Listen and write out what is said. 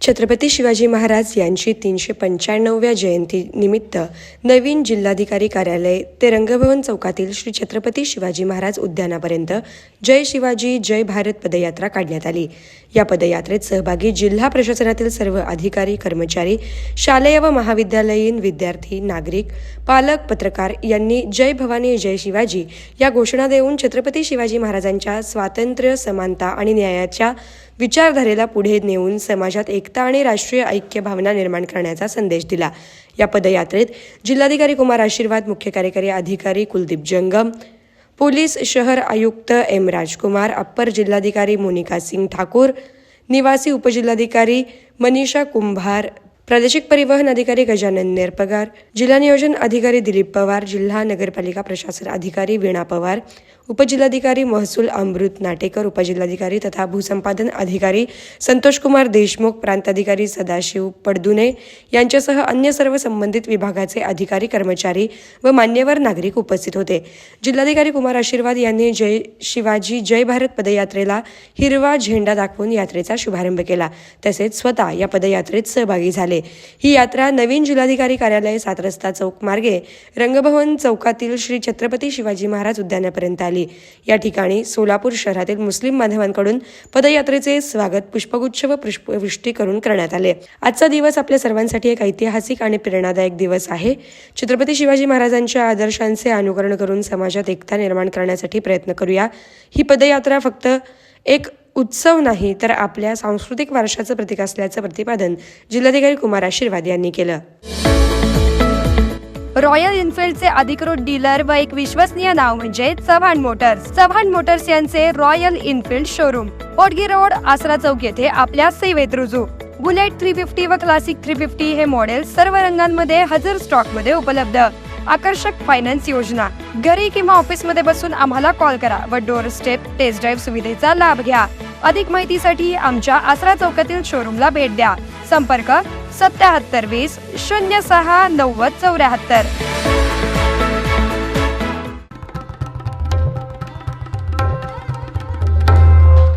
छत्रपती शिवाजी महाराज यांची 395व्या जयंती निमित्त नवीन जिल्हाधिकारी कार्यालय ते रंगभवन चौकातील श्री छत्रपती शिवाजी महाराज उद्यानापर्यंत जय शिवाजी जय भारत पदयात्रा काढण्यात आली। या पदयात्रेत सहभागी जिल्हा प्रशासनातील सर्व अधिकारी, कर्मचारी, शालेय व महाविद्यालयीन विद्यार्थी, नागरिक, पालक, पत्रकार यांनी जय भवानी जय शिवाजी या घोषणा देऊन छत्रपती शिवाजी महाराजांच्या स्वातंत्र्य, समानता आणि न्यायाच्या विचारधारेला पुढे नेऊन समाजात एकता आणि राष्ट्रीय ऐक्य भावना निर्माण करण्याचा संदेश दिला। या पदयात्रेत जिल्हाधिकारी कुमार आशीर्वाद, मुख्य कार्यकारी अधिकारी कुलदीप जंगम, पोलीस शहर आयुक्त एम राजकुमार, अप्पर जिल्हाधिकारी मोनिका सिंग ठाकूर, निवासी उपजिल्हाधिकारी मनीषा कुंभार, प्रादेशिक परिवहन अधिकारी गजानन नेरपगार, जिल्हा नियोजन अधिकारी दिलीप पवार, जिल्हा नगरपालिका प्रशासन अधिकारी वीणा पवार, उपजिल्हाधिकारी महसूल अमृत नाटेकर, उपजिल्हाधिकारी तथा भूसंपादन अधिकारी संतोष कुमार देशमुख, प्रांताधिकारी सदाशिव पडदुने यांच्यासह अन्य सर्व संबंधित विभागाचे अधिकारी, कर्मचारी व मान्यवर नागरिक उपस्थित होते। जिल्हाधिकारी कुमार आशीर्वाद यांनी जय शिवाजी जय भारत पदयात्रेला हिरवा झेंडा दाखवून यात्रेचा शुभारंभ केला, तसेच स्वतः या पदयात्रेत सहभागी झाले। ही यात्रा नवीन जिल्हाधिकारी कार्यालय 7 रस्ता चौक मार्गे रंगभवन चौकातील श्री छत्रपती शिवाजी महाराज उद्यानापर्यंत आली। या ठिकाणी सोलापूर शहरातील मुस्लिम बांधवांकडून पदयात्रेचे स्वागत पुष्पगुच्छ व पुष्पवृष्टी करून करण्यात आले। आजचा दिवस आपल्या सर्वांसाठी एक ऐतिहासिक आणि प्रेरणादायक दिवस आहे। छत्रपती शिवाजी महाराजांच्या आदर्शांचे अनुकरण करून समाजात एकता निर्माण करण्यासाठी प्रयत्न करूया। ही पदयात्रा फक्त एक उत्सव नाही तर आपल्या सांस्कृतिक वारशाचं प्रतीक असल्याचं प्रतिपादन जिल्हाधिकारी कुमार आशीर्वाद यांनी केलं। रॉयल एनफील्डचे अधिकृत डीलर व एक विश्वसनीय नाव म्हणजे चव्हाण मोटर्स। चव्हाण मोटर्स यांचे रॉयल एनफील्ड शोरूम पोटगी रोड, आसरा चौक येथे आपल्या सेवेत रुजू। बुलेट 350 व क्लासिक 350 हे मॉडेल सर्व रंगांमध्ये हजर स्टॉक मध्ये उपलब्ध। आकर्षक फायनान्स योजना, घरी किंवा ऑफिस मध्ये बसून आम्हाला कॉल करा व डोर स्टेप टेस्ट ड्राईव्ह सुविधेचा लाभ घ्या। अधिक माहितीसाठी आमच्या आसरा चौकातील शोरूमला भेट द्या। संपर्क 7720 06 90 74।